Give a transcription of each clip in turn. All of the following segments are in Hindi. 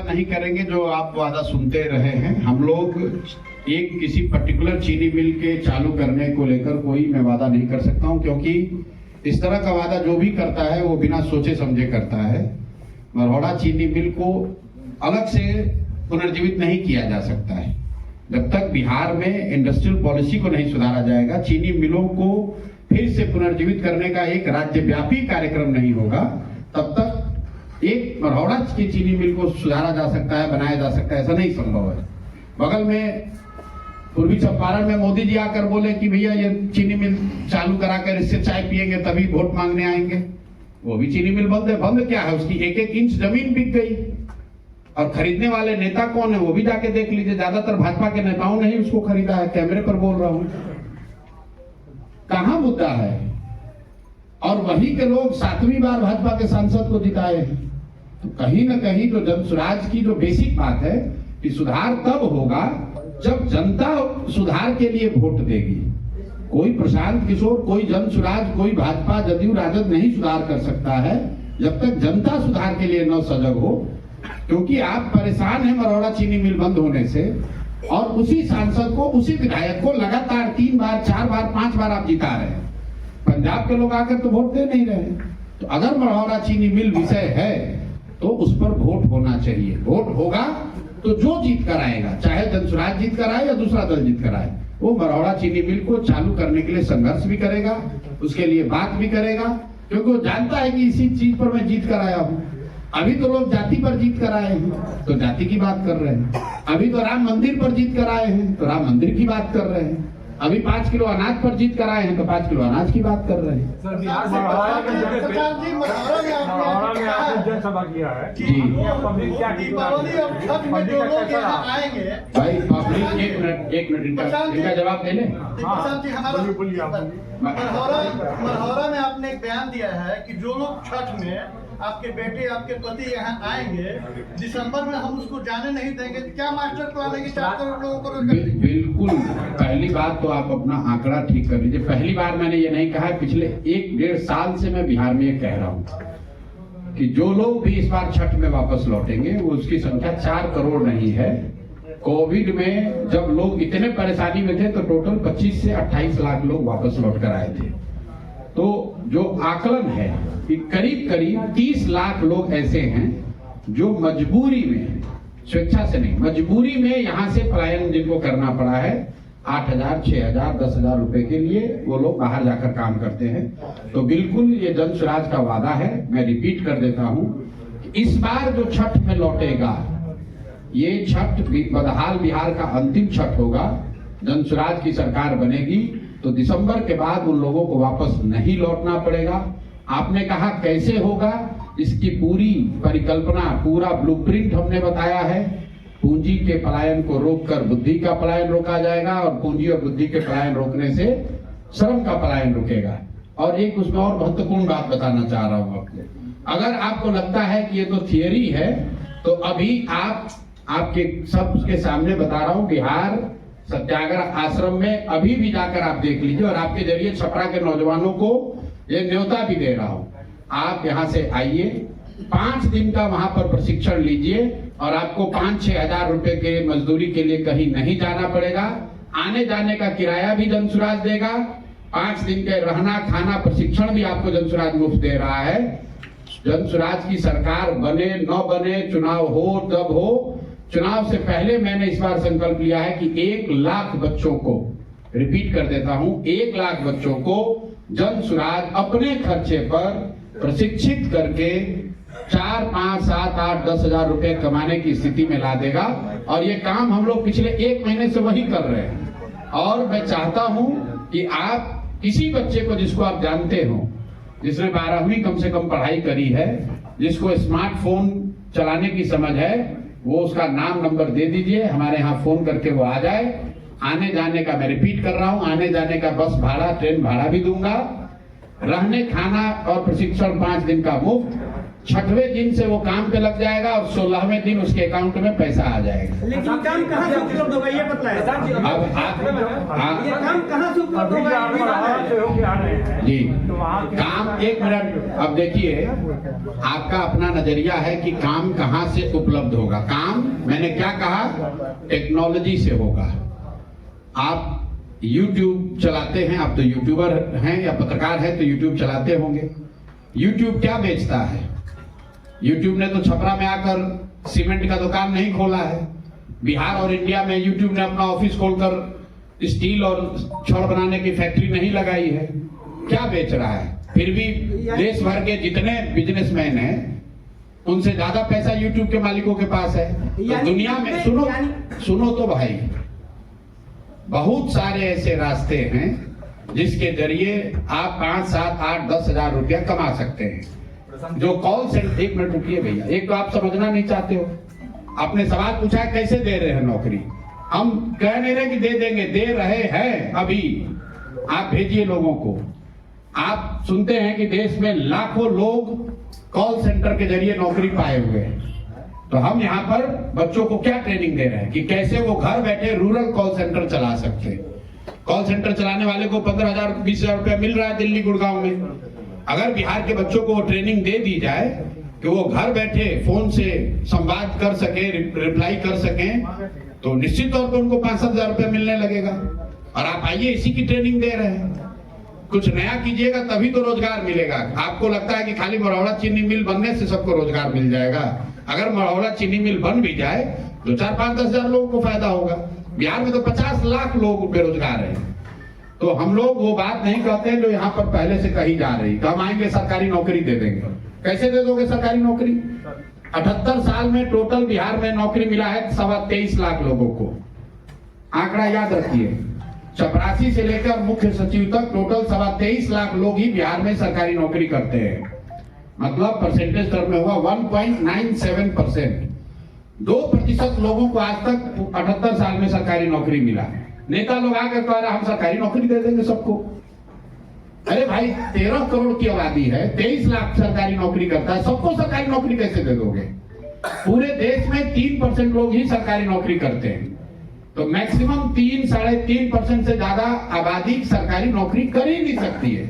नहीं करेंगे जो आप वादा सुनते रहे हैं। हम लोग एक किसी पर्टिकुलर चीनी मिल के चालू करने को लेकर कोई मैं वादा नहीं कर सकता हूं, क्योंकि इस तरह का वादा जो भी करता है वो बिना सोचे समझे करता है। मरौड़ा चीनी मिल को अलग से पुनर्जीवित नहीं किया जा सकता है। जब तक बिहार में इंडस्ट्रियल पॉलिसी को नहीं सुधारा जाएगा, चीनी मिलों को फिर से पुनर्जीवित करने का एक राज्यव्यापी कार्यक्रम नहीं होगा, तब तक एक मरौड़ा की चीनी मिल को सुधारा जा सकता है, बनाया जा सकता है, ऐसा नहीं संभव है। बगल में पूर्वी चंपारण में मोदी जी आकर बोले कि भैया ये चीनी मिल चालू कराकर इससे चाय पिएंगे तभी वोट मांगने आएंगे। वो भी चीनी मिल बंद है। बंद क्या है, उसकी एक एक इंच जमीन बिक गई। और खरीदने वाले नेता कौन है वो भी जाके देख लीजिए। ज्यादातर भाजपा के नेताओं ने ही उसको खरीदा है। कैमरे पर बोल रहा हूं, कहां मुद्दा है। और वही के लोग 7वीं बार भाजपा के सांसद को जिताए हैं। तो कहीं ना कहीं तो जन स्वराज की जो बेसिक बात है कि सुधार तब होगा जब जनता सुधार के लिए वोट देगी। कोई प्रशांत किशोर, कोई जन स्वराज, कोई भाजपा, जदयू, राजद नहीं सुधार कर सकता है जब तक जनता सुधार के लिए न सजग हो। क्योंकि आप परेशान हैं मरौड़ा चीनी मिल बंद होने से, और उसी सांसद को, उसी विधायक को लगातार 3 बार, 4 बार, 5 बार आप जिता रहे हैं। पंजाब के लोग आकर तो वोट दे नहीं रहे। तो अगर मरौड़ा चीनी मिल विषय है तो उस पर वोट होना चाहिए। वोट होगा तो जो जीत कर आएगा, चाहे जन स्वराज जीत कर आए या दूसरा दल जीत कर आए, वो मरौड़ा चीनी मिल को चालू करने के लिए संघर्ष भी करेगा, उसके लिए बात भी करेगा, क्योंकि वो जानता है कि इसी चीज पर मैं जीत कर आया हूं। अभी तो लोग जाति पर जीत कर आए हैं तो जाति की बात कर रहे हैं। अभी तो राम मंदिर पर जीत कर आए हैं तो राम मंदिर की बात कर रहे हैं। अभी 5 किलो अनाज पर जीत कर आए हैं तो 5 किलो अनाज की बात कर रहे हैं। सर, बिहार मरौड़ा में आपने जनसभा किया है जी। पब्लिक क्या भाई पब्लिक, एक मिनट इनका जवाब दे ले। मरौड़ा में आपने एक बयान दिया है कि जो लोग छठ में आपके बेटे, आपके पति यहाँ आएंगे, दिसंबर में हम उसको जाने नहीं देंगे। क्या मास्टर प्लान है कि 4 करोड़ लोगों को रोजगार? बिल्कुल। पहली बात तो आप अपना आंकड़ा ठीक कर लीजिए। पहली बार मैंने ये नहीं कहा, पिछले 1-1.5 साल से मैं बिहार में ये कह रहा हूँ कि जो लोग भी इस बार छठ में वापस लौटेंगे वो उसकी संख्या 4 करोड़ नहीं है। कोविड में जब लोग इतने परेशानी में थे तो टोटल 25 से 28 लाख लोग वापस लौट कर आए थे। तो जो आकलन है कि करीब करीब 30 लाख लोग ऐसे हैं जो मजबूरी में, स्वेच्छा से नहीं, मजबूरी में यहाँ से पलायन जिनको करना पड़ा है, 8,000, 6,000, 10,000 रुपए के लिए वो लोग बाहर जाकर काम करते हैं। तो बिल्कुल ये जन स्वराज का वादा है। मैं रिपीट कर देता हूँ, इस बार जो छठ में लौटेगा, ये छठ बदहाल बिहार का अंतिम छठ होगा। जन स्वराज की सरकार बनेगी तो दिसंबर के बाद उन लोगों को वापस नहीं लौटना पड़ेगा। आपने कहा कैसे होगा, इसकी पूरी परिकल्पना, पूरा ब्लूप्रिंट हमने बताया है। पूंजी के पलायन को रोककर बुद्धि का पलायन रोका जाएगा, और पूंजी और बुद्धि के पलायन रोकने से श्रम का पलायन रुकेगा। और एक उसमें और महत्वपूर्ण बात बताना चाह रहा हूं आपको। अगर आपको लगता है कि ये तो थियरी है, तो अभी आपके सबके सामने बता रहा हूं, बिहार सत्याग्रह आश्रम में अभी भी जाकर आप देख लीजिए, और आपके जरिए छपरा के नौजवानों को ये न्योता भी दे रहा हूं। आप यहाँ से आइए, 5 दिन का वहां पर प्रशिक्षण लीजिए, और आपको 5-6 हजार रुपए के मजदूरी के लिए कहीं नहीं जाना पड़ेगा। आने जाने का किराया भी जन स्वराज देगा। 5 दिन के रहना, खाना, प्रशिक्षण भी आपको जन स्वराज मुफ्त दे रहा है। जन स्वराज की सरकार बने न बने, चुनाव हो तब हो, चुनाव से पहले मैंने इस बार संकल्प लिया है कि 1 लाख बच्चों को, रिपीट कर देता हूं, 1 लाख बच्चों को जन स्वराज अपने खर्चे पर प्रशिक्षित करके 4, 5, 7, 8, 10 हजार रुपए कमाने की स्थिति में ला देगा। और ये काम हम लोग पिछले 1 महीने से वही कर रहे हैं। और मैं चाहता हूं कि आप किसी बच्चे को जिसको आप जानते हो, जिसने 12वीं कम से कम पढ़ाई करी है, जिसको स्मार्टफोन चलाने की समझ है, वो उसका नाम नंबर दे दीजिए, हमारे यहाँ फोन करके वो आ जाए। आने जाने का, मैं रिपीट कर रहा हूँ, आने जाने का बस भाड़ा, ट्रेन भाड़ा भी दूंगा। रहने, खाना और प्रशिक्षण 5 दिन का मुफ्त। 6वें दिन से वो काम पे लग जाएगा और 16वें दिन उसके अकाउंट में पैसा आ जाएगा। लेकिन काम कहाँ से उपलब्ध होगा ये बतलाएं। अब ये काम कहाँ से उपलब्ध अभी होगा आप महाराज से होके आ रहे हैं जी तो वहाँ के- काम, एक मिनट, अब देखिए आपका अपना नजरिया है कि काम कहाँ से उपलब्ध होगा। काम मैंने क्या कहा, टेक्नोलॉजी से होगा। आप YouTube चलाते हैं, आप तो यूट्यूबर हैं या पत्रकार हैं तो YouTube चलाते होंगे। YouTube क्या बेचता है? YouTube ने तो छपरा में आकर सीमेंट का दुकान नहीं खोला है। बिहार और इंडिया में YouTube ने अपना ऑफिस खोलकर स्टील और छड़ बनाने की फैक्ट्री नहीं लगाई है। क्या बेच रहा है? फिर भी देश भर के जितने बिजनेसमैन हैं उनसे ज्यादा पैसा YouTube के मालिकों के पास है। तो दुनिया में सुनो तो भाई, बहुत सारे ऐसे रास्ते हैं जिसके जरिए आप 5, 7, 8, 10 हजार रुपया कमा सकते हैं। जो कॉल सेंटर, एक मिनट रुकिए भैया, एक तो आप समझना नहीं चाहते हो। आपने सवाल पूछा है कैसे दे रहे हैं नौकरी, हम कह नहीं रहे कि दे देंगे, दे रहे हैं। अभी आप भेजिए लोगों को। आप सुनते हैं कि देश में लाखों लोग कॉल सेंटर के जरिए नौकरी पाए हुए हैं। तो हम यहाँ पर बच्चों को क्या ट्रेनिंग दे रहे हैं कि कैसे वो घर बैठे रूरल कॉल सेंटर चला सकते हैं। कॉल सेंटर चलाने वाले को 15,000 20,000 रुपया मिल रहा है दिल्ली गुड़गांव में। अगर बिहार के बच्चों को वो ट्रेनिंग दे दी जाए कि वो घर बैठे फोन से संवाद कर सके, रिप्लाई कर सके, तो निश्चित तौर पर उनको 5-7 हजार रुपया मिलने लगेगा। और आप आइए, इसी की ट्रेनिंग दे रहे हैं। कुछ नया कीजिएगा तभी तो रोजगार मिलेगा। आपको लगता है कि खाली मरौड़ा चीनी मिल बनने से सबको रोजगार मिल जाएगा? अगर मरौड़ा चीनी मिल बन भी जाए तो 4-5-10 हजार लोगों को फायदा होगा। बिहार में तो 50 लाख लोग बेरोजगार हैं। तो हम लोग वो बात नहीं कहते हैं जो यहाँ पर पहले से कही जा रही, हम आएंगे सरकारी नौकरी दे देंगे। कैसे दे दोगे सरकारी नौकरी? 78 साल में टोटल बिहार में नौकरी मिला है 23.25 लाख लोगों को। आंकड़ा याद रखिए, चपरासी से लेकर मुख्य सचिव तक टोटल 23.25 लाख लोग ही बिहार में सरकारी नौकरी करते हैं। मतलब परसेंटेज टर्म में हुआ 1.97%। 2% लोगों को आज तक 78 साल में सरकारी नौकरी मिला। नेता लोग आकर कह रहे हम सरकारी नौकरी दे देंगे सबको। अरे भाई 13 करोड़ की आबादी है, 23 लाख सरकारी नौकरी करता है, सबको सरकारी नौकरी कैसे दे दोगे? पूरे देश में 3% लोग ही सरकारी नौकरी करते हैं। तो मैक्सिमम 3-3.5% से ज्यादा आबादी सरकारी नौकरी कर ही नहीं सकती है।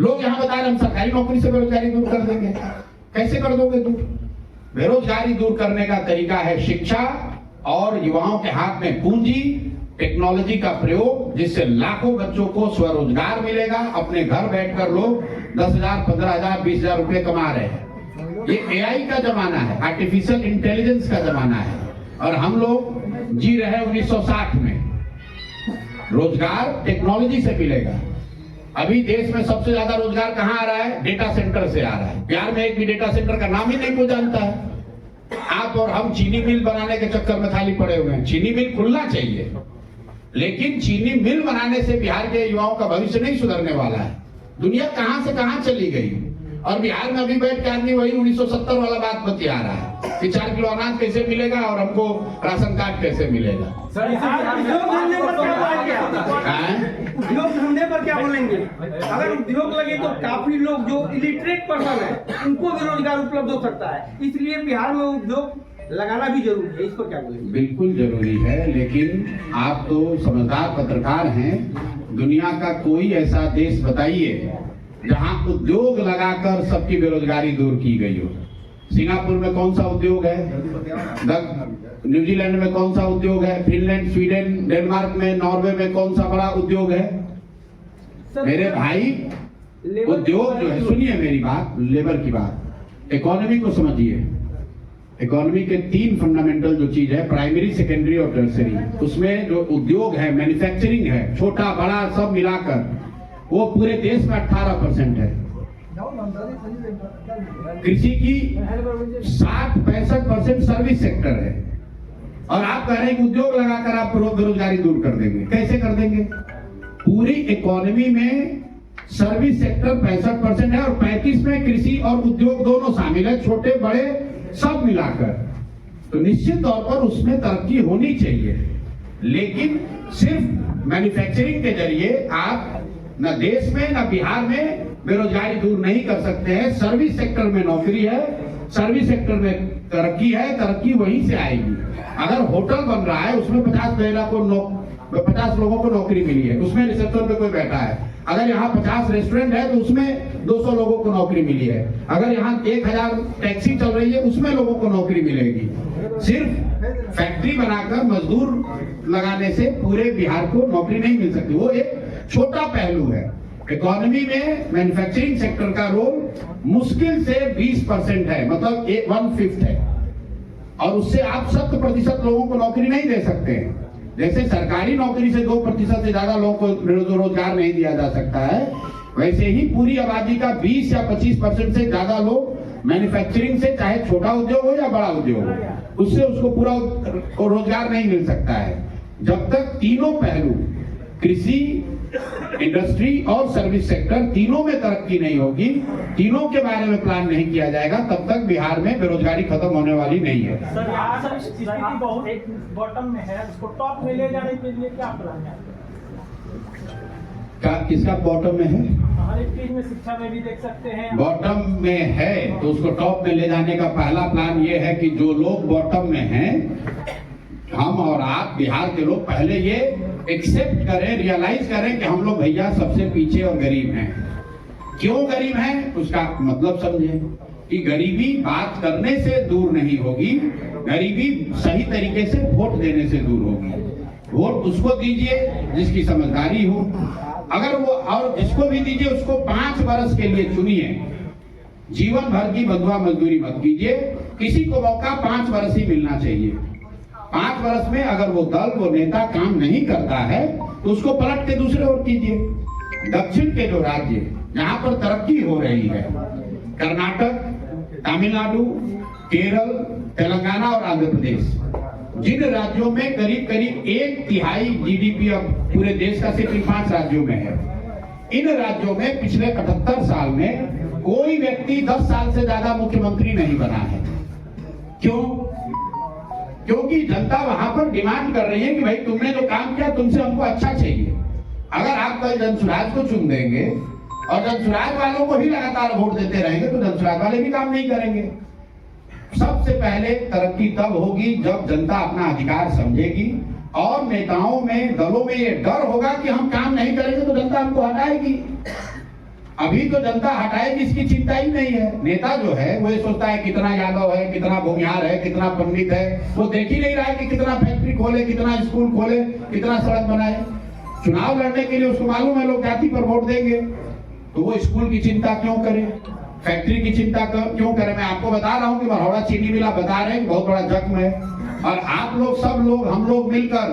लोग यहाँ बता रहे हम सरकारी नौकरी से बेरोजगारी दूर कर देंगे। कैसे कर दोगे दूर? बेरोजगारी दूर करने का तरीका है शिक्षा और युवाओं के हाथ में पूंजी, टेक्नोलॉजी का प्रयोग, जिससे लाखों बच्चों को स्वरोजगार मिलेगा। अपने घर बैठकर लोग 10,000, 15,000, 20,000 रुपए कमा रहे हैं। ये AI का जमाना है, आर्टिफिशियल इंटेलिजेंस का जमाना है, और हम लोग जी रहे हैं 1960 में। रोजगार टेक्नोलॉजी से मिलेगा। अभी देश में सबसे ज्यादा रोजगार कहाँ आ रहा है? डेटा सेंटर से आ रहा है। बिहार में एक भी डेटा सेंटर का नाम ही नहीं कोई जानता है। आप और हम चीनी मिल बनाने के चक्कर में खाली पड़े हुए हैं। चीनी मिल खुलना चाहिए, लेकिन चीनी मिल बनाने से बिहार के युवाओं का भविष्य नहीं सुधरने वाला है। दुनिया कहां से कहां चली गई, और बिहार में अभी बैठ के आदमी वही 1970 वाला बात बतिया रहा है कि 4 किलो अनाज कैसे मिलेगा और हमको राशन कार्ड कैसे मिलेगा। उद्योग धंधे पर क्या बोलेंगे आप? उद्योग धंधे पर क्या बोलेंगे? अगर उद्योग लगे तो काफी लोग जो इलिटरेट पर्सन है उनको भी रोजगार उपलब्ध हो सकता है, इसलिए बिहार में उद्योग लगाना भी जरूरी है। इस पर क्या बोलेंगे? बिल्कुल जरूरी है, लेकिन आप तो समझदार पत्रकार हैं। दुनिया का कोई ऐसा देश बताइए जहां उद्योग लगाकर सबकी बेरोजगारी दूर की गई हो। सिंगापुर में कौन सा उद्योग है? न्यूजीलैंड में कौन सा उद्योग है? फिनलैंड, स्वीडन, डेनमार्क में, नॉर्वे में कौन सा बड़ा उद्योग है? मेरे भाई, उद्योग जो है, सुनिए मेरी बात, लेबर की बात, इकोनॉमी को समझिए। इकोनॉमी के 3 फंडामेंटल जो चीज है, प्राइमरी, सेकेंडरी और टर्सरी, उसमें जो उद्योग है, मैन्युफैक्चरिंग है, छोटा बड़ा सब मिलाकर वो पूरे देश में 18% है। कृषि की 60-65% सर्विस सेक्टर है, और आप कह रहे हैं कि उद्योग लगाकर आप बेरोजगारी दूर कर देंगे। कैसे कर देंगे? पूरी इकोनॉमी में सर्विस सेक्टर 65% है और 35 में कृषि और उद्योग दोनों शामिल है, छोटे बड़े सब मिलाकर। तो निश्चित तौर पर उसमें तरक्की होनी चाहिए, लेकिन सिर्फ मैन्युफैक्चरिंग के जरिए आप न देश में न बिहार में बेरोजगारी दूर नहीं कर सकते हैं। सर्विस सेक्टर में नौकरी है, सर्विस सेक्टर में तरक्की है, तरक्की वहीं से आएगी। अगर होटल बन रहा है उसमें 50 लोगों को नौकरी मिली है, उसमें रिसेप्शन पे कोई बैठा है। अगर यहाँ 50 रेस्टोरेंट है तो उसमें 200 लोगों को नौकरी मिली है। अगर यहाँ 1000 टैक्सी चल रही है उसमें लोगों को नौकरी मिलेगी। सिर्फ फैक्ट्री बनाकर मजदूर लगाने से पूरे बिहार को नौकरी नहीं मिल सकती। वो एक छोटा पहलू है। इकोनॉमी में मैन्युफैक्चरिंग सेक्टर का रोल मुश्किल से 20% है, मतलब 1/5 है, और उससे आप 100% लोगों को नौकरी नहीं दे सकते हैं। जैसे सरकारी नौकरी से 2% से ज्यादा लोगों को रोजगार नहीं दिया जा सकता है, वैसे ही पूरी आबादी का 20 या 25% से ज्यादा लोग मैन्युफैक्चरिंग से, चाहे छोटा उद्योग हो या बड़ा उद्योग हो, उससे उसको पूरा रोजगार नहीं मिल सकता है। जब तक तीनों पहलू, कृषि, इंडस्ट्री और सर्विस सेक्टर, तीनों में तरक्की नहीं होगी, तीनों के बारे में प्लान नहीं किया जाएगा, तब तक बिहार में बेरोजगारी खत्म होने वाली नहीं है। सर आज स्थिति बहुत एक बॉटम में है, उसको टॉप में ले जाने के लिए क्या प्लान है? किसका बॉटम में है? हर एक चीज में, शिक्षा में भी देख सकते हैं। बॉटम में है तो उसको टॉप में ले जाने का पहला प्लान ये है कि जो लोग बॉटम में हैं, हम और आप बिहार के लोग पहले ये एक्सेप्ट करें, रियलाइज करें कि हम लोग भैया सबसे पीछे और गरीब हैं। क्यों गरीब हैं उसका मतलब समझें कि गरीबी बात करने से दूर नहीं होगी, गरीबी सही तरीके से वोट देने से दूर होगी। वोट उसको दीजिए जिसकी समझदारी हो, अगर वो, और जिसको भी दीजिए उसको 5 वर्ष के लिए चुनिए। जीवन भर की बंधुआ मजदूरी मत कीजिए, किसी को मौका 5 वर्ष ही मिलना चाहिए। 5 वर्ष में अगर वो दल, वो नेता काम नहीं करता है तो उसको पलट के दूसरे ओर कीजिए। दक्षिण के जो राज्य जहां पर तरक्की हो रही है, कर्नाटक, तमिलनाडु, केरल, तेलंगाना और आंध्र प्रदेश, जिन राज्यों में करीब करीब 1/3 जीडीपी अब पूरे देश का सिर्फ 5 राज्यों में है, इन राज्यों में पिछले 78 साल में कोई व्यक्ति 10 साल से ज्यादा मुख्यमंत्री नहीं बना है। क्यों? क्योंकि जनता वहां पर डिमांड कर रही है कि भाई तुमने जो काम किया तुमसे हमको अच्छा चाहिए। अगर आप कल जनसुराज को चुन देंगे और जनसुराज वालों को ही लगातार वोट देते रहेंगे तो जनसुराज वाले भी काम नहीं करेंगे। सबसे पहले तरक्की तब होगी जब जनता अपना अधिकार समझेगी और नेताओं में, दलों में ये डर होगा कि हम काम नहीं करेंगे तो जनता हमको हटाएगी। अभी तो जनता हटाएगी इसकी चिंता ही नहीं है। नेता जो है वो ये सोचता है कितना यादव है, कितना भूमिहार है, कितना पंडित है, वो देख ही नहीं रहा है कि कितना फैक्ट्री खोले, कितना स्कूल खोले, कितना सड़क बनाए। चुनाव लड़ने के लिए उसको मालूम है लोग जाति पर वोट देंगे, तो वो स्कूल की चिंता क्यों करे, फैक्ट्री की चिंता क्यों करे। मैं आपको बता रहा हूँ कि मरौड़ा चीनी मिल आप बता रहे हैं बहुत बड़ा जख्म है, और आप लोग, सब लोग, हम लोग मिलकर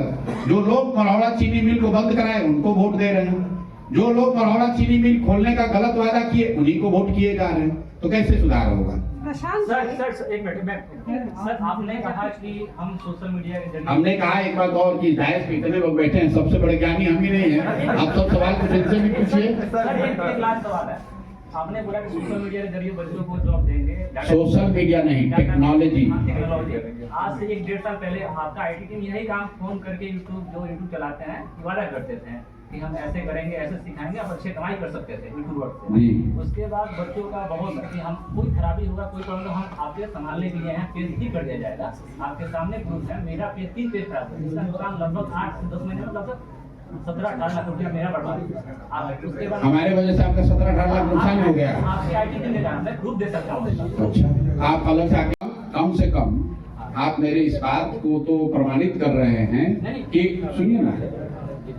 जो लोग मरौड़ा चीनी मिल को बंद कराए उनको वोट दे रहे हैं, जो लोग मरौड़ा चीनी मिल खोलने का गलत वादा किए उन्हीं को वोट किए जा रहे हैं। तो कैसे सुधार होगा? सर एक मिनट, सर आपने कहा कि हम सोशल मीडिया के जरिए, हमने कहा एक बात और कि जायज पे इतने लोग बैठे हैं, सबसे बड़े ज्ञानी हम ही नहीं है, आप सब सवाल कुछ इनसे भी पूछिए। सर एक लास्ट सवाल है, आपने बोला कि सोशल मीडिया के जरिए बच्चों को जॉब देंगे। सोशल मीडिया नहीं, टेक्नोलॉजी। आज से 1-1.5 साल पहले आपका आईटी टीम यही काम फोन करके यूट्यूब चलाते हैं, वादा करते थे कि हम ऐसे करेंगे, ऐसे सिखाएंगे, आप अच्छे कमाई कर सकते थे यूट्यूबर से। उसके बाद बच्चों का बहुत कि हम कोई खराबी होगा, कोई प्रॉब्लम, हम आपके संभालने के लिए हैं, पेज ही कर दिया जाएगा। आपके सामने प्रूफ है, मेरा पेज 3 पेज खराब है, जिसका नुकसान लगभग 8 से 10 महीने में लगभग 17-18 लाख रुपया मेरा बर्बाद। आप उसके बाद हमारे वजह से आपका 17-18 लाख नुकसान हो गया। आपकी आईटी टीम ने मैं प्रूफ दे सकता हूँ। अच्छा, आप अलग से आके कम से कम आप मेरे इस बात को तो प्रमाणित कर रहे हैं कि, सुनिए ना,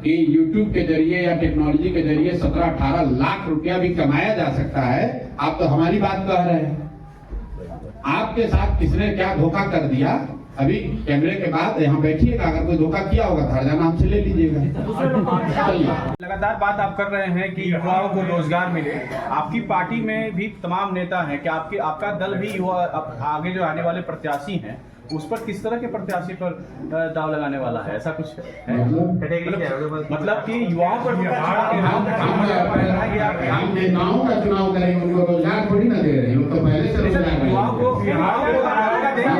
कि YouTube के जरिए या टेक्नोलॉजी के जरिए 17-18 लाख रुपया भी कमाया जा सकता है। आप तो हमारी बात कह रहे हैं। आपके साथ किसने क्या धोखा कर दिया, अभी कैमरे के बाद यहाँ बैठिएगा, अगर कोई धोखा किया होगा तो हर नाम से ले लीजिएगा। लगातार बात आप कर रहे हैं कि युवाओं को रोजगार मिले, आपकी पार्टी में भी तमाम नेता हैं, कि आपका दल भी युवा आगे जो आने वाले प्रत्याशी हैं उस पर किस तरह के प्रत्याशी पर दाव लगाने वाला है, ऐसा कुछ है? मतलब कि युवाओं पर हम नेताओं का चुनाव करेंगे, उनको रोजगार थोड़ी ना दे रहे हैं, उनको पहले से रोजगार युवाओं को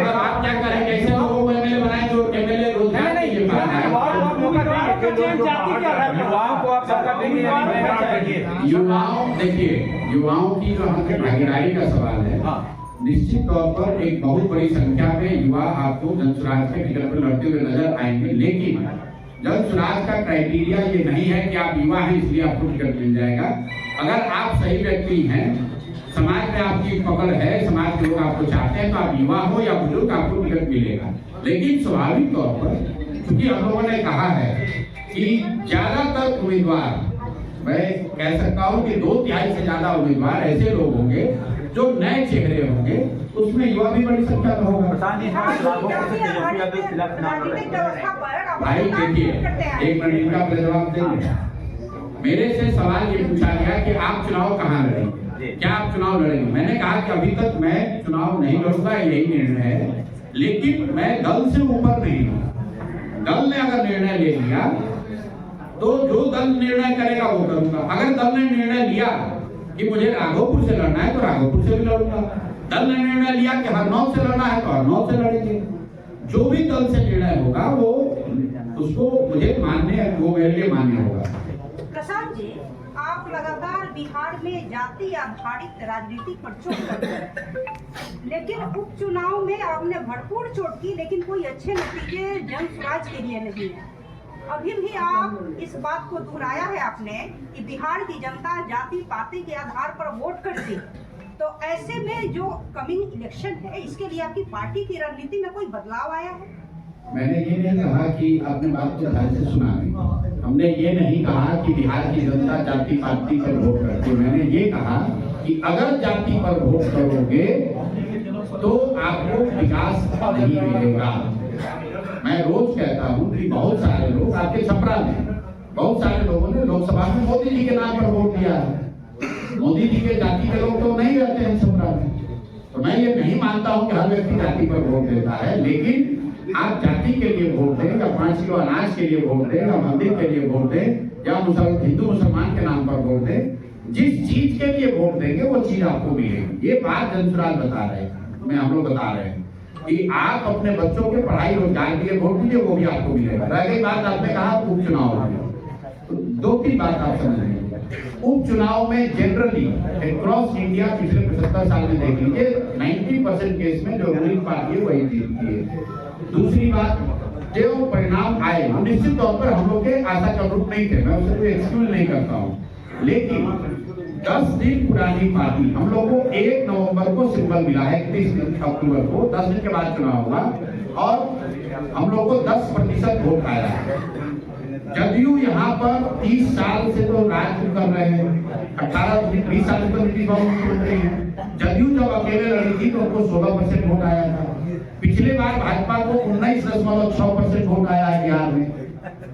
आप क्या करेंगे? ऐसे लोगों को एमएलए बनाए जो एमएलए रोजगार नहीं, युवाओं को आप सरकार देंगे या नहीं देना चाहिए? युवाओं, देखिए युवाओं की जो हमसे भागीदारी का सवाल है, हाँ। निश्चित तौर पर एक बहुत बड़ी संख्या में युवा आपको जनसुराज के टिकट पर लड़ते हुए नजर आएंगे, लेकिन जनसुराज का क्राइटेरिया ये नहीं है कि आप युवा हैं इसलिए आपको टिकट मिल जाएगा। अगर आप सही व्यक्ति हैं, समाज में आपकी पकड़ है, समाज के लोग आपको चाहते हैं, तो आप युवा हो या बुजुर्ग आपको टिकट मिलेगा। लेकिन स्वाभाविक तौर पर क्योंकि हम लोगों ने कहा है कि ज्यादातर उम्मीदवार, मैं कह सकता हूं कि 2/3 से ज्यादा उम्मीदवार ऐसे लोग होंगे जो नए चेहरे होंगे, उसमें युवा भी बड़ी संख्या में होगा। भाई देखिए, एक मिनट इनका जवाब देंगे। मेरे से सवाल ये पूछा गया कि आप चुनाव कहाँ लड़ेंगे, क्या आप चुनाव लड़ेंगे? मैंने कहा कि अभी तक मैं चुनाव नहीं लड़ूंगा, यही निर्णय है, लेकिन मैं दल से ऊपर नहीं हूँ। दल ने अगर निर्णय ले लिया तो जो दल निर्णय करेगा वो करूंगा। अगर दल ने निर्णय लिया कि मुझे राघोपुर से लड़ना है तो राघोपुर से भी लड़ूंगा। दल ने निर्णय लिया कि हरनौत से लड़ना है तो हरनौत से लड़ेंगे। जो भी दल से निर्णय होगा वो उसको मुझे मान्य, वो मेरे लिए मान्य होगा। प्रशांत जी, आप लगातार बिहार में जाति आधारित राजनीति पर चोट करते हैं, लेकिन उपचुनाव में आपने भरपूर चोट की, लेकिन कोई अच्छे नतीजे जनसुराज के लिए नहीं है। अभी भी आप इस बात को दोहराया है आपने कि बिहार की जनता जाति पाति के आधार पर वोट करती है, तो ऐसे में जो कमिंग इलेक्शन है इसके लिए आपकी पार्टी की रणनीति में कोई बदलाव आया है? मैंने ये नहीं कहा कि आपने बात को ध्यान से सुना नहीं। हमने ये नहीं कहा कि बिहार की जनता जाति पाति पर वोट करती है। मैंने ये कहा कि अगर जाति पर वोट करोगे तो आपको विकास नहीं मिलेगा। मैं रोज कहता हूँ कि बहुत सारे लोग आपके छपरा में, बहुत सारे लोगों ने लोकसभा में मोदी जी के नाम पर वोट दिया है। मोदी जी के जाति के लोग तो नहीं रहते हैं छपरा में, तो मैं ये नहीं मानता हूँ कि हर व्यक्ति जाति पर वोट देता है, लेकिन आप जाति के लिए वोट दें या 5 किलो अनाज के लिए वोट दें या मंदिर के लिए वोट दें या हिंदू मुसलमान के नाम पर वोट दें, जिस चीज के लिए वोट देंगे वो चीज आपको मिलेगी। ये बात जनसुराज बता रहे हैं, हम लोग बता रहे हैं कि आप अपने बच्चों के पढ़ाई रोजगार के लिए वोट दीजिए, वो भी आपको मिलेगा। रह गई बात, आपने कहा उपचुनाव में, तो 2-3 बात आप समझ लीजिए। उपचुनाव में जनरली अक्रॉस इंडिया पिछले 75 साल में देख लीजिए 90% केस में जो रूलिंग पार्टी है वही जीतती है। दूसरी बात, जो परिणाम आए वो निश्चित तौर पर हम लोग के आशा के अनुरूप नहीं थे, मैं उसे कोई एक्सक्यूज नहीं करता हूँ, लेकिन 10 दिन पुरानी पार्टी, हम लोग को 1 नवंबर को सिंबल मिला है, 31 अक्टूबर को 10 दिन के बाद चुनाव होगा और हम लोग को 10% वोट आया है। जदयू यहाँ पर 30 साल से तो राज कर रहे हैं, 18-20 साल से तो नीतीश बाबू मुख्यमंत्री हैं। जदयू जब अकेले लड़ी थी तो उनको 16% वोट आया था। पिछले बार भाजपा को 19.6% वोट आया है बिहार में।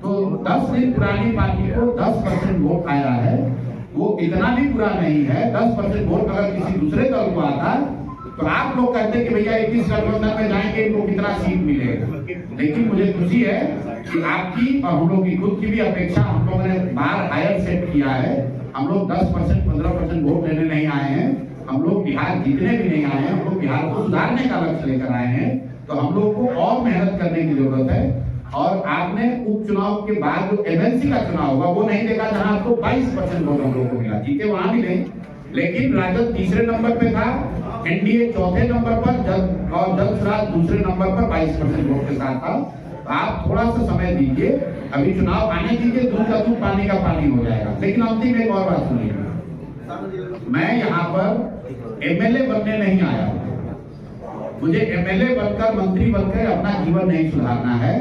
तो 10 दिन पुरानी पार्टी को 10% वोट आया है, वो इतना भी बुरा नहीं है। 10% वोट अगर किसी दूसरे दल को आता तो आप लोग कहते कि भैया 21 गठबंधन में जाएंगे इनको कितना सीट मिलेगा, लेकिन मुझे खुशी है कि आपकी और हम लोग की खुद की भी अपेक्षा हम लोगों ने बार हायर सेट किया है। हम लोग 10% 15% वोट लेने नहीं आए हैं, हम लोग बिहार जीतने भी नहीं आए हैं, हम लोग बिहार को सुधारने का लक्ष्य लेकर आए हैं। तो हम लोग को और मेहनत करने की जरूरत है। और आपने उपचुनाव के बाद जो एमएलसी का चुनाव होगा वो नहीं देखा जहां आपको 22% वोट हम लोग को मिला, जीते वहां भी नहीं, लेकिन राजद तीसरे नंबर पे था, एनडीए चौथे नंबर पर और जनसुराज दूसरे नंबर पर 22% वोट के साथ था। आप थोड़ा सा समय दीजिए, अभी चुनाव आने दीजिए, दूध का दूध पानी का पानी हो जाएगा। लेकिन अंतिम एक और बात सुनिए, मैं यहाँ पर एमएलए बनने नहीं आया हूँ, मुझे एमएलए बनकर मंत्री बनकर अपना जीवन नहीं सुधारना है।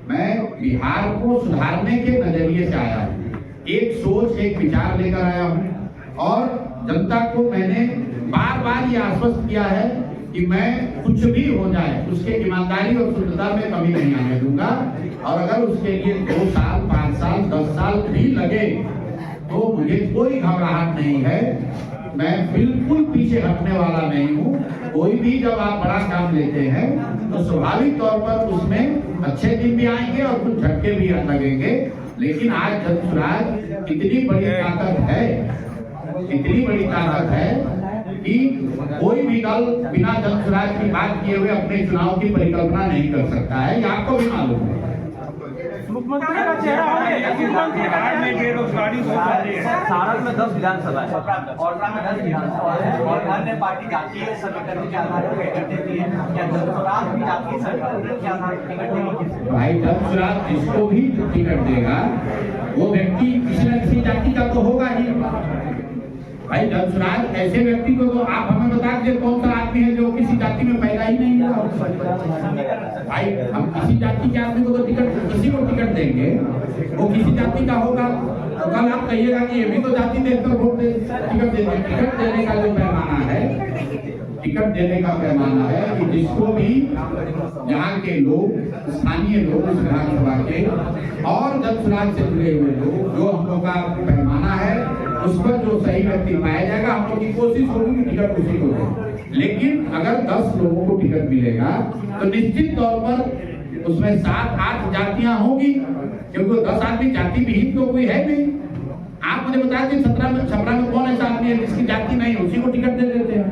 मैं बिहार को सुधारने के नजरिए से आया हूँ, एक सोच एक विचार लेकर आया हूँ और जनता को मैंने बार बार ये आश्वस्त किया है कि मैं कुछ भी हो जाए उसके ईमानदारी और शुद्धता में कमी नहीं आने दूंगा। और अगर उसके लिए 2 साल 5 साल 10 साल भी लगे तो मुझे कोई घबराहट नहीं है, मैं बिल्कुल पीछे हटने वाला नहीं हूँ। कोई भी जब आप बड़ा काम लेते हैं तो स्वाभाविक तौर पर उसमें अच्छे दिन भी आएंगे और कुछ झटके भी लगेंगे, लेकिन आज जनसुराज इतनी बड़ी ताकत है, इतनी बड़ी ताकत है कि कोई भी दल बिना जनसुराज की बात किए हुए अपने चुनाव की परिकल्पना नहीं कर सकता है, ये आपको भी मालूम है। मुख्यमंत्री का चेहरा बिहार में बेरोजगारी बहुत ज्यादा है। सारण में 10 विधानसभा है और 10 विधानसभा है और अन्य पार्टी जातीय संगठन के आधार पर टिकट देती है। क्या धर्मराज भी जातीय संगठन के आधार पर टिकट देगी? भाई धर्मराज जिसको भी टिकट देगा वो व्यक्ति किसी न किसी जाति का तो होगा ही। भाई धर्मराज ऐसे व्यक्ति को तो आप हमें बता दीजिए कौन सा आदमी है जो किसी जाति में पैदा ही नहीं हुआ। भाई हम किसी जाति के आदमी को तो टिकट, किसी को टिकट देंगे वो किसी जाति का होगा। तो कल आप कहिएगा कि ये भी तो जाति देखकर वोट दे टिकट देंगे। टिकट देने का जो पैमाना है, टिकट देने का पैमाना है कि जिसको भी यहाँ के लोग, स्थानीय लोग, इस विधानसभा के और जनसुराज से जुड़े हुए लोग, जो हम लोग का पैमाना है उस पर जो सही व्यक्ति पाया जाएगा, हम लोग की कोशिश होगी कि टिकट उसी को दें। लेकिन अगर 10 लोगों को टिकट मिलेगा तो निश्चित तौर पर उसमें 7-8 जातियां होंगी, क्योंकि 10 आदमी जाति विहीन तो कोई है नहीं। आप मुझे बता दें 17 छपरा में कौन ऐसा आदमी है जिसकी जाति नहीं, उसी को टिकट दे देते हैं।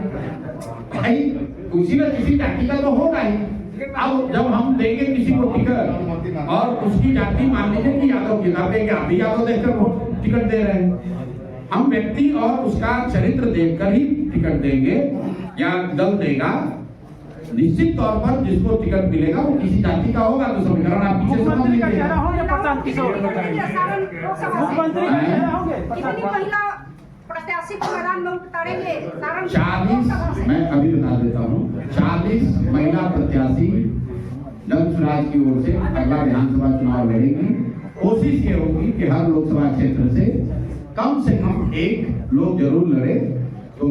भाई उसी में किसी जाति का तो होगा ही। अब जब हम देंगे किसी को टिकट और उसकी जाति मान लीजिए कि यादव की, आप देंगे आप भी यादव देखकर वोट टिकट दे रहे हैं। हम व्यक्ति और उसका चरित्र देखकर ही टिकट देंगे या दल देगा। निश्चित तौर पर जिसको टिकट मिलेगा वो किसी जाति का होगा। तो समीकरण आप पीछे समझ लीजिए। मुख्यमंत्री का चेहरा होंगे। कितनी महिला प्रत्याशी को मैदान में उतारेंगे? 40, मैं अभी बता देता हूँ, 40 महिला प्रत्याशी जनसुराज की ओर से अगला विधानसभा चुनाव लड़ेगी। कोशिश ये होगी कि हर लोकसभा क्षेत्र से कम 1 लोग जरूर लड़े। तो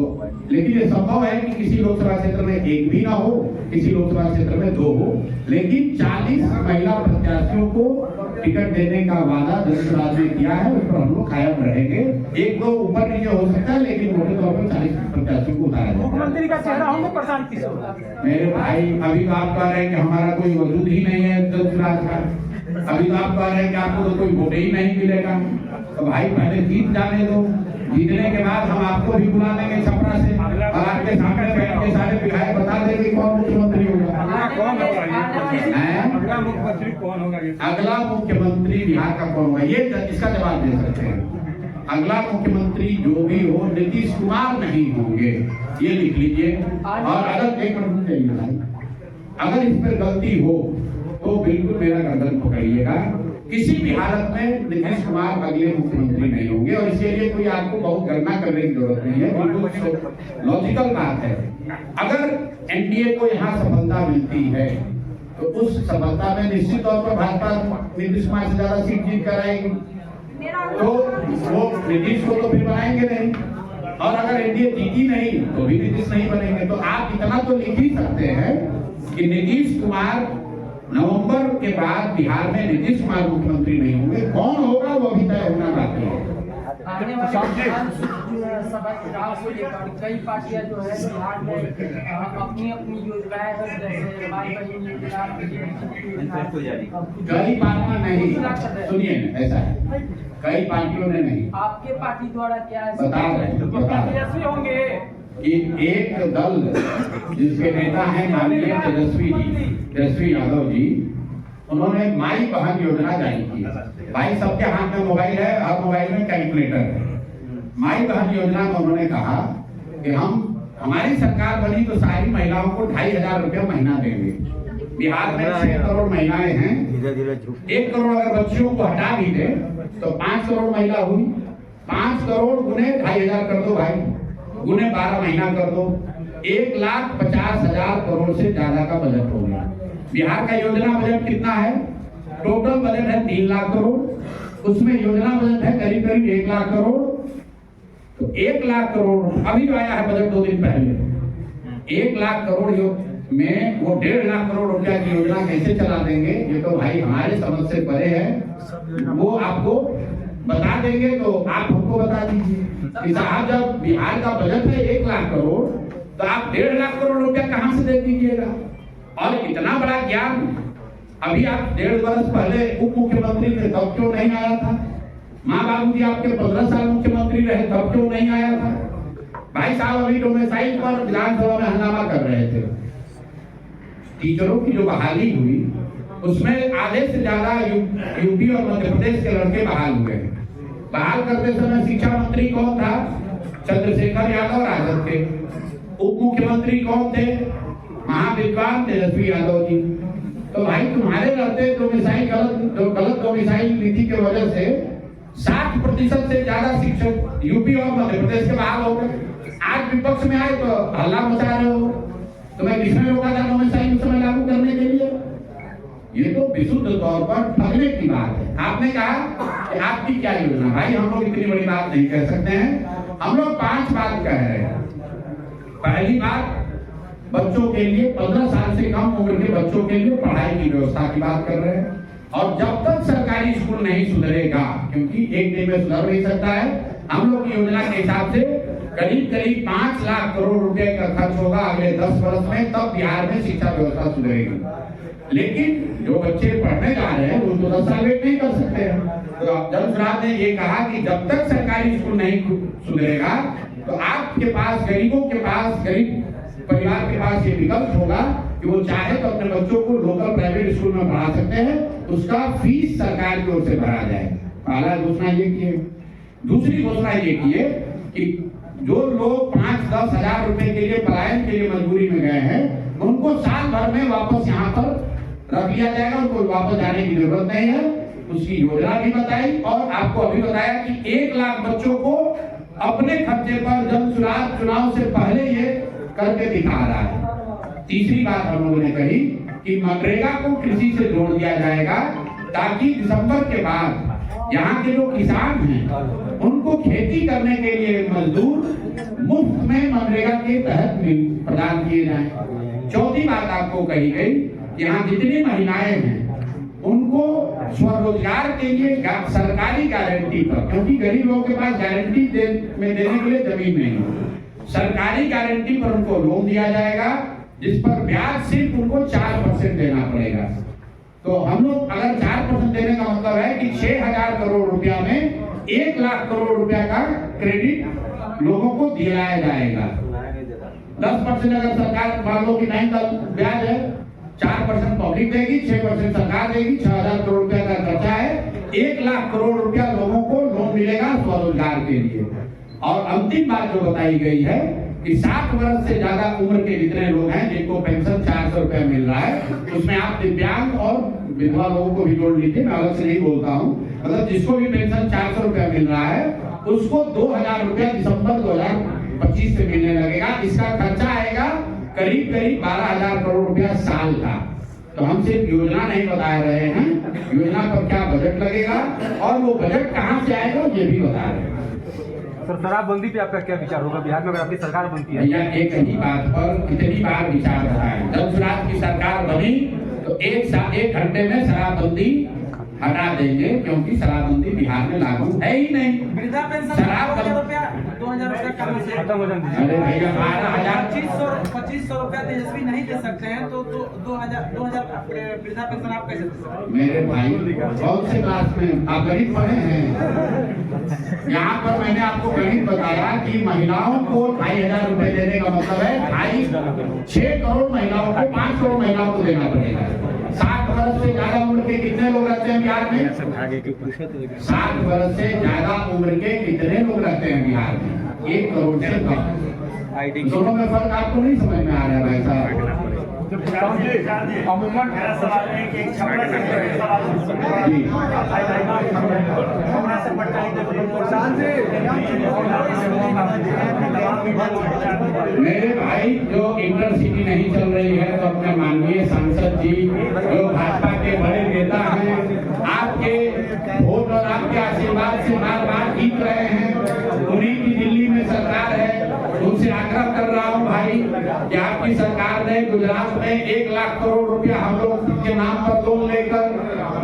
लेकिन ये संभव है कि किसी लोकसभा क्षेत्र में 1 भी ना हो, किसी लोकसभा क्षेत्र में 2 हो, लेकिन 40 महिला प्रत्याशियों को टिकट देने का वादा जनसुराज ने किया है, उस पर हम लोग कायम रहेंगे। 1-2 ऊपर नीचे हो सकता है, लेकिन मोटे तौर पर 40 प्रत्याशियों को उतारा जाएगा। मुख्यमंत्री का चेहरा होंगे प्रशांत किशोर। मेरे भाई अभी तो आप कह रहे हैं कि हमारा कोई वजूद ही नहीं है जनसुराज का। अभी तो आप कह रहे हैं कि आपको तो कोई वोट ही नहीं मिलेगा। तो भाई पहले जीत जाने दो, जीतने के बाद हम आपको भी बुला लेंगे छपरा से और आपके सामने बैठ के सारे विधायक बता देंगे कौन मुख्यमंत्री होगा। अगला मुख्यमंत्री कौन होगा? अगला मुख्यमंत्री बिहार का कौन होगा, ये इसका जवाब दे सकते हैं। अगला मुख्यमंत्री जो भी हो नीतीश कुमार नहीं होंगे, ये लिख लीजिए। और अगर एक मिनट चाहिए भाई, अगर इस पर गलती हो तो बिल्कुल मेरा गर्दन पकड़िएगा। किसी भी हालत में नीतीश कुमार अगले मुख्यमंत्री नहीं होंगे और इसके लिए कोई आपको बहुत गणना करने की जरूरत नहीं है। बिल्कुल लॉजिकल बात है। अगर एनडीए को यहाँ सफलता मिलती है तो उस सफलता में निश्चित तौर पर भाजपा नीतीश कुमार से ज्यादा सीट जीत कर आएगी। तो वो नीतीश को तो फिर बनाएंगे नहीं, और अगर एनडीए जीती नहीं तो भी नीतीश नहीं बनेंगे। तो आप इतना तो लिख ही सकते हैं कि नीतीश कुमार नवंबर के बाद बिहार में नीतीश कुमार मुख्यमंत्री नहीं होंगे। कौन होगा वो अभी तय होना बाकी है। आने वाले विधानसभा चुनाव को लेकर कई पार्टियां जो है बिहार में अपनी अपनी योजनाएं हैं, जैसे माई बहन योजना, कई पार्टी नहीं, सुनिए ऐसा है, कई पार्टियों ने नहीं। आपके पार्टी द्वारा क्या है? बता रहे होंगे कि एक दल जिसके नेता हैं माननीय तेजस्वी यादव जी, उन्होंने माई बहन योजना जारी की। भाई सबके हाथ में मोबाइल है, हर मोबाइल में कैलकुलेटर है। माई बहन योजना में उन्होंने कहा कि हमारी सरकार बनी तो सारी महिलाओं को 2500 रुपया महीना देंगे। बिहार में 6 करोड़ महिलाएं हैं, 1 करोड़ अगर बच्चियों को हटा भी दे तो 5 करोड़ महिला हुई। 5 करोड़ गुने 2500 कर दो भाई, गुने 12 महीना कर दो, 1,50,000 करोड़ से ज्यादा का बजट हो गया। बिहार का योजना बजट कितना है? टोटल बजट है 3 लाख करोड़, उसमें योजना बजट है करीब 1 लाख करोड़। तो 1 लाख करोड़ अभी जो आया है बजट 2 दिन पहले, 1 लाख करोड़ में वो 1.5 लाख करोड़ रुपया की योजना कैसे चला देंगे, ये तो भाई हमारे समझ से परे है। वो आपको बता देंगे तो आप हमको बता दीजिए कि साहब जब बिहार का बजट है 1 लाख करोड़ तो आप 1.5 लाख करोड़ रुपया कहां से दे दीजिएगा। और इतना बड़ा ज्ञान अभी आप 1.5 वर्ष पहले उप मुख्यमंत्री थे तब क्यों नहीं आया था? माँ बाबू जी आपके 15 साल मुख्यमंत्री रहे तब क्यों नहीं आया था? भाई साहब अभी डोमिसाइल पर विधानसभा में हंगामा कर रहे थे। टीचरों की जो बहाली हुई उसमें आधे से ज्यादा यूपी और मध्य प्रदेश के लड़के बहाल हुए हैं। बहाल करते समय शिक्षा मंत्री कौन था? चंद्रशेखर यादव राजद के। उप मुख्यमंत्री कौन थे? महाविद्वान तेजस्वी यादव जी। तो भाई तुम्हारे रहते डोमिसाइल गलत डोमिसाइल नीति की वजह से 60% से ज्यादा शिक्षक यूपी और मध्य प्रदेश के बहाल हो गए। आज विपक्ष में आए तो हल्ला मचा रहे हो। तुम्हें किसने रोका था डोमिसाइल उस समय लागू करने के लिए? ये तो विशुद्ध तौर पर ठगने की बात है। आपने कहा कि आपकी क्या योजना? भाई हम लोग इतनी बड़ी बात नहीं कह सकते हैं। हम लोग 5 बात कह रहे हैं। पहली बात, बच्चों के लिए 15 साल से कम उम्र के बच्चों के लिए पढ़ाई की व्यवस्था की बात कर रहे हैं। और जब तक सरकारी स्कूल नहीं सुधरेगा, क्योंकि एक दिन में सुधर नहीं सकता है, हम लोग की योजना के हिसाब से करीब 5 लाख करोड़ रुपए का खर्च होगा अगले 10 वर्ष में, तब बिहार में शिक्षा व्यवस्था सुधरेगी। लेकिन जो बच्चे पढ़ने जा रहे हैं वो तो 10 साल वेट नहीं कर सकते हैं। तो जब ने ये कहा कि जब तक सरकारी स्कूल नहीं सुधरेगा तो आपके पास, गरीबों के पास, गरीब परिवार के पास ये विकल्प होगा कि वो चाहे तो अपने बच्चों को लोकल प्राइवेट स्कूल में पढ़ा सकते हैं, उसका फीस सरकार की ओर से भरा जाएगा। पहला घोषणा ये किए। दूसरी घोषणा ये किए कि जो लोग 5-10 हजार रुपए के लिए पलायन के लिए मजबूरी में गए हैं, उनको साल भर में वापस यहाँ पर रख लिया जाएगा, उनको वापस जाने की जरूरत नहीं है। उसकी योजना भी बताई और आपको अभी बताया कि 1 लाख बच्चों को अपने खर्चे पर जन चुनाव से पहले ये करके दिखा रहा है। तीसरी बात हम लोगों ने कही कि मनरेगा को कृषि से जोड़ दिया जाएगा, ताकि दिसंबर के बाद यहाँ के जो किसान हैं उनको खेती करने के लिए मजदूर मुफ्त में मनरेगा के तहत प्रदान किए जाएं। चौथी बात आपको कही गई, यहाँ जितनी महिलाएं हैं उनको स्वरोजगार के लिए सरकारी गारंटी पर, क्योंकि गरीब लोगों के पास गारंटी देने के लिए जमीन नहीं है, सरकारी गारंटी पर उनको लोन दिया जाएगा, जिस पर ब्याज सिर्फ उनको 4% देना पड़ेगा। तो हम लोग अगर 4% देने का मतलब है कि 6,000 करोड़ रुपया में 1 लाख करोड़ रुपया का क्रेडिट लोगों को दिलाया जाएगा। 10% अगर सरकार मान लो कि नहीं ब्याज है, 4% पब्लिक देगी, 6% सरकार देगी, 6,000 करोड़ रुपया का खर्चा है, 1 लाख करोड़ रुपया लोगों को लोन मिलेगा स्वरोजगार के लिए। और अंतिम बात जो बताई गई है कि 60 वर्ष से ज्यादा उम्र के जितने लोग हैं जिनको पेंशन 400 रुपया मिल रहा है, उसमें आप दिव्यांग और विधवा लोगों को भी जोड़ लीजिए, मैं अलग से नहीं बोलता हूँ। मतलब जिसको भी पेंशन 400 रुपया मिल रहा है उसको 2,000 रुपया दिसंबर 2025 से मिलने लगेगा। इसका खर्चा आएगा करीब 12,000 करोड़ रुपया साल का। तो हम सिर्फ योजना नहीं बता रहे हैं, योजना पर क्या बजट लगेगा और वो बजट कहाँ से आएगा ये भी बता रहे हैं। सर, शराबबंदी पे आपका क्या विचार होगा बिहार में अगर आपकी सरकार बनती है? भैया एक ही बात पर कितनी बार विचार रहा है। जब गुजरात की सरकार बनी तो 1 घंटे में शराबबंदी हटा देंगे, क्योंकि शराबबंदी बिहार में लागू है ही नहीं। वृद्धा पेंशन शराब 2,000 रुपया खत्म हो जाए। अरे भैया 12,000 2500 रुपया तेजस्वी नहीं दे सकते हैं तो 2,000 वृद्धा पेंशन आप कैसे दे सकते हैं? मेरे भाई कौन से क्लास में आप गणित पढ़े हैं? यहाँ पर मैंने आपको गणित बताया कि महिलाओं को 2,500 रुपए देने का मतलब है 6 करोड़ महिलाओं को 5 करोड़ महिलाओं को देना पड़ेगा। 60 वर्ष से ज्यादा उम्र के कितने लोग रहते हैं बिहार में? 60 वर्ष से ज्यादा उम्र के कितने लोग रहते हैं बिहार में? 1 करोड़ से कम। दोनों में फर्क आपको नहीं समझ में आ रहा है भाई साहब? अमूमन मेरा सवाल है कि मेरे भाई जो इंटरसिटी नहीं चल रही है तो अपने माननीय सांसद जी जो भाजपा के बड़े नेता हैं, आपके वोट और आपके आशीर्वाद से बार-बार जीत रहे हैं, उन्हीं की दिल्ली में सरकार है, उनसे आग्रह कर रहा हूं भाई कि आपकी सरकार ने गुजरात में 1 लाख करोड़ रुपया हम लोग के नाम पर लोन लेकर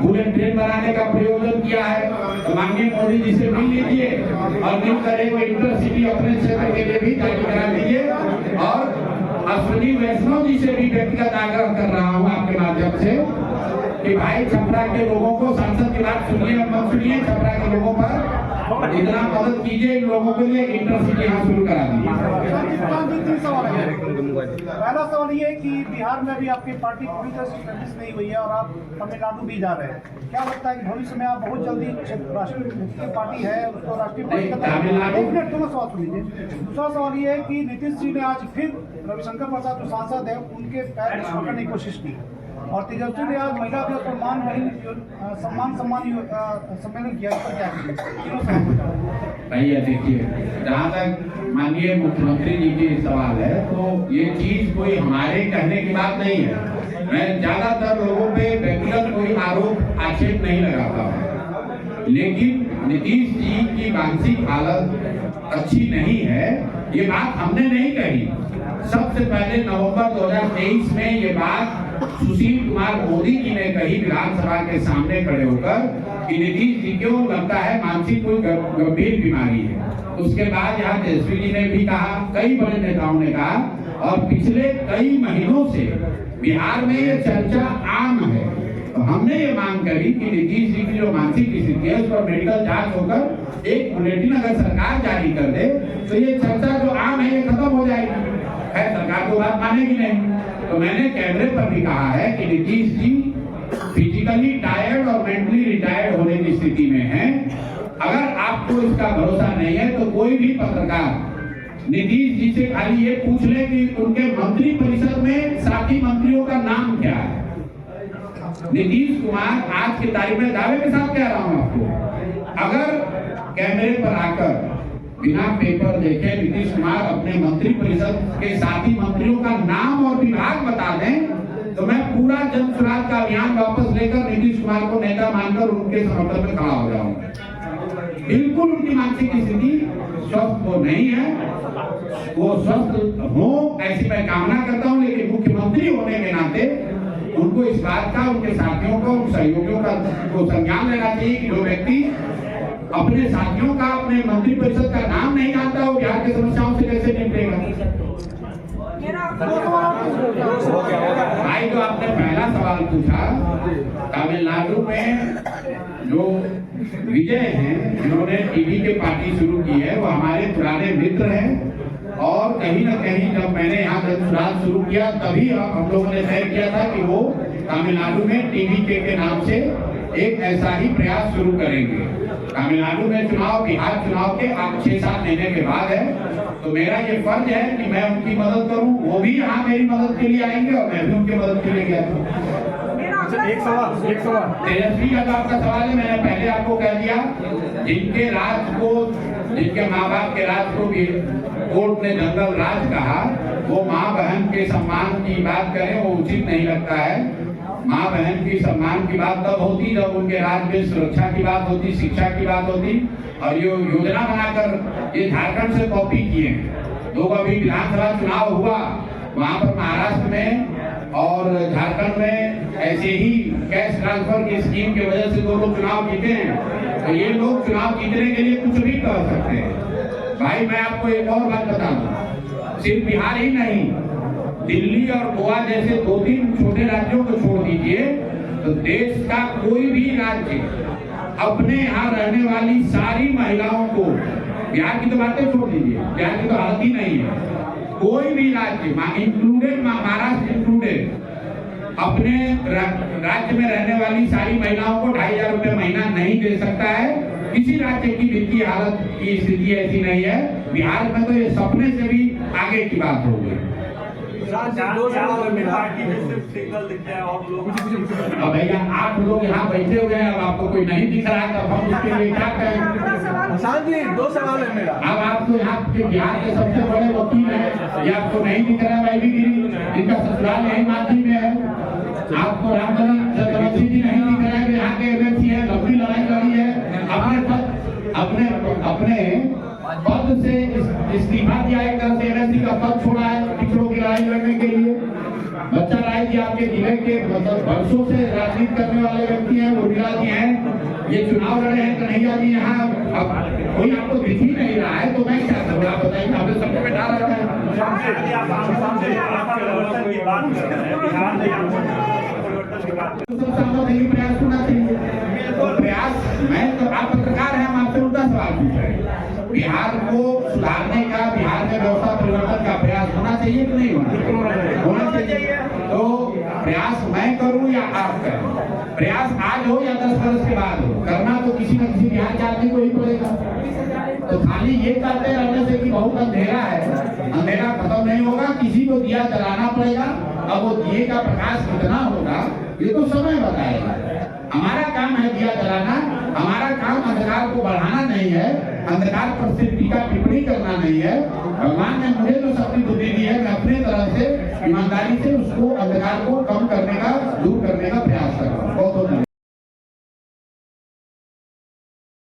बुलेट ट्रेन बनाने का प्रयोजन किया है। तो माननीय मोदी जी से मिल लीजिए और मिलकर एक इंटरसिटी अपने क्षेत्र के लिए भी जारी करा दीजिए। और अश्विनी वैष्णव जी से भी व्यक्तिगत आग्रह कर रहा हूँ आपके माध्यम से कि भाई छपरा के लोगों को, सांसद की बात सुनिए, मत सुनिए, छपरा के लोगों पर इतना मदद कीजिए इन लोगों के लिए, इंटरसिटी यहाँ शुरू करा दीजिए। पहला सवाल ये है कि बिहार में भी आपकी पार्टी पूरी तरह से स्टैब्लिश नहीं हुई है और आप तमिलनाडु भी जा रहे हैं, क्या लगता है कि भविष्य में आप बहुत जल्दी राष्ट्रीय पार्टी है उसको राष्ट्रीय पार्टी का एक मिनट थोड़ा सवाल सुन लीजिए। दूसरा सवाल ये है कि नीतीश जी ने आज फिर रविशंकर प्रसाद जो सांसद है उनके पैर पकड़ने की कोशिश की और तेजस्वी ने आज महिला दिवस पर मान सम्मान सम्मेलन किया, इस पर क्या भैया देखिए, जहाँ तक माननीय मुख्यमंत्री जी की सवाल है तो ये चीज कोई हमारे कहने की बात नहीं है। मैं ज्यादातर लोगों पे व्यक्तिगत कोई आरोप आक्षेप नहीं लगाता हूँ, लेकिन नीतीश जी की मानसिक हालत अच्छी नहीं है ये बात हमने नहीं कही। सबसे पहले नवंबर 2023 में ये बात सुशील कुमार मोदी जी ने कही विधानसभा के सामने खड़े होकर कि नीतीश जी को लगता है मानसिक कोई गंभीर बीमारी है। उसके बाद यहाँ तेजस्वी जी ने भी कहा, कई बड़े नेताओं ने कहा और पिछले कई महीनों से बिहार में ये चर्चा आम है। तो हमने ये मांग करी कि नीतीश जी की जो मानसिक स्थिति है उस पर मेडिकल जांच होकर एक बुलेटिन अगर सरकार जारी कर दे तो ये चर्चा जो आम है ये खत्म हो जाएगी। है सरकार को बात मानेगी नहीं। तो मैंने कैमरे पर भी कहा है कि नीतीश जी फिजिकली टायर्ड और मेंटली रिटायर्ड होने की स्थिति में हैं। अगर आपको इसका भरोसा नहीं है तो कोई भी पत्रकार नीतीश जी से खाली ये पूछ ले कि उनके मंत्री परिषद में साथी मंत्रियों का नाम क्या है। नीतीश कुमार आज की तारीख में दावे के साथ कह रहा हूं आपको, अगर कैमरे पर आकर बिना पेपर देखे नीतीश कुमार अपने मंत्री परिषद के साथी मंत्रियों का नाम और विभाग बता दें तो मैं पूरा जन सुराज का अभियान वापस लेकर नीतीश कुमार को नेता मानकर उनके समर्थन में खड़ा हो जाऊंगा। बिल्कुल उनकी मानसिक स्थिति स्वस्थ वो नहीं है, वो स्वस्थ हो ऐसी मैं कामना करता हूं, लेकिन मुख्यमंत्री होने के नाते उनको इस बात का, उनके साथियों का, उन सहयोगियों का को संज्ञान लेना चाहिए कि जो व्यक्ति अपने साथियों का, अपने मंत्री परिषद का नाम नहीं जानता वो बिहार की समस्याओं से कैसे निपटेगा। भाई जो आपने पहला सवाल पूछा, तमिलनाडु में जो विजय हैं जिन्होंने टीवी के पार्टी शुरू की है वो हमारे पुराने मित्र हैं और कहीं ना कहीं जब मैंने यहाँ जनसुराज शुरू किया तभी हम लोगों ने तय किया था कि वो तमिलनाडु में टीवी के नाम से एक ऐसा ही प्रयास शुरू करेंगे। तमिलनाडु में चुनाव बिहार चुनाव के 6-7 महीने के बाद है, तो मेरा ये फर्ज है कि मैं उनकी मदद करूं। वो भी यहाँ मेरी मदद के लिए आएंगे और मैं भी उनकी मदद के लिए गया। एक सवाल तेजस्वी का जो आपका सवाल है, मैंने पहले आपको कह दिया, जिनके राज को, जिनके माँ बाप के राज को भी कोर्ट ने जंगल राज कहा, वो माँ बहन के सम्मान की बात करें वो उचित नहीं लगता है। माँ बहन की सम्मान की बात तब होती जब उनके राज्य में सुरक्षा की बात होती, शिक्षा की बात होती। और ये योजना बनाकर ये झारखंड से कॉपी किए। लोग अभी विधानसभा चुनाव हुआ वहां पर महाराष्ट्र में और झारखंड में ऐसे ही कैश ट्रांसफर की स्कीम की वजह से 2 लोग चुनाव जीते हैं। तो ये लोग चुनाव जीतने के लिए कुछ भी कर सकते हैं। भाई मैं आपको एक और बात बता दूं, सिर्फ बिहार ही नहीं, दिल्ली और गोवा जैसे 2-3 छोटे राज्यों को छोड़ दीजिए तो देश का कोई भी राज्य अपने यहाँ रहने वाली सारी महिलाओं को, बिहार की तो बातें छोड़ दीजिए, बिहार की तो हालत ही नहीं है, कोई भी राज्य इंक्लूडेड महाराष्ट्र इंक्लूडेड अपने राज्य में रहने वाली सारी महिलाओं को 2,500 रुपए महीना नहीं दे सकता है। किसी राज्य की वित्तीय हालत की स्थिति ऐसी नहीं है। बिहार में तो ये सपने से भी आगे की बात हो गई। अब भैया 8 लोग यहाँ बैठे हुए हैं, अब आपको कोई नहीं दिख रहा है तो हम उसके लिए क्या करें? 2 सवाल है मेरा। अब आपको यहाँ के बिहार के सबसे बड़े वकील हैं, ये आपको नहीं दिख रहा है भाई भी गिरी, इनका ससुराल यही माथी में है। आपको रामचंद्र चतुर्वेदी जी नहीं दिख रहा है, यहाँ के एमएलसी है, लंबी लड़ाई लड़ी है, अपने पद से इस्तीफा दिया, एक तरह से एमएलसी का पद छोड़ा है पिछड़ों की लड़ाई लड़ने के लिए। बच्चा राय जी आपके जिले के मतलब वर्षों से राजनीति करने वाले व्यक्ति हैं, उर्मिला जी हैं, ये चुनाव लड़े हैं। कन्हैया जी यहाँ अब कोई आपको दिख ही नहीं रहा है तो मैं क्या करूँ? आप बताइए, आपने सबको बैठा रखा है। प्रयास मैं तो आप पत्रकार हैं, हम आपसे उल्टा सवाल पूछ रहे हैं। बिहार को सुधारने का, बिहार में व्यवस्था परिवर्तन का प्रयास होना चाहिए कि नहीं होना चाहिए? तो प्रयास मैं करूं या आप करें? प्रयास आज हो या 10 वर्ष के बाद हो, करना तो किसी न किसी बिहार के आदमी को ही पड़ेगा। तो खाली ये करते रहने से कि बहुत अंधेरा है, अंधेरा खत्म नहीं होगा, किसी को दिया जलाना पड़ेगा। अब वो दिए का प्रकाश कितना होगा ये तो समय बताएगा। हमारा काम है दिया जलाना, हमारा काम अंधकार को बढ़ाना नहीं है, अंधकार पर सिर्फ टीका टिप्पणी करना नहीं है। भगवान ने मुझे जो शक्ति बुद्धि दी है, मैं अपने तरफ से ईमानदारी से उसको अंधकार को कम करने का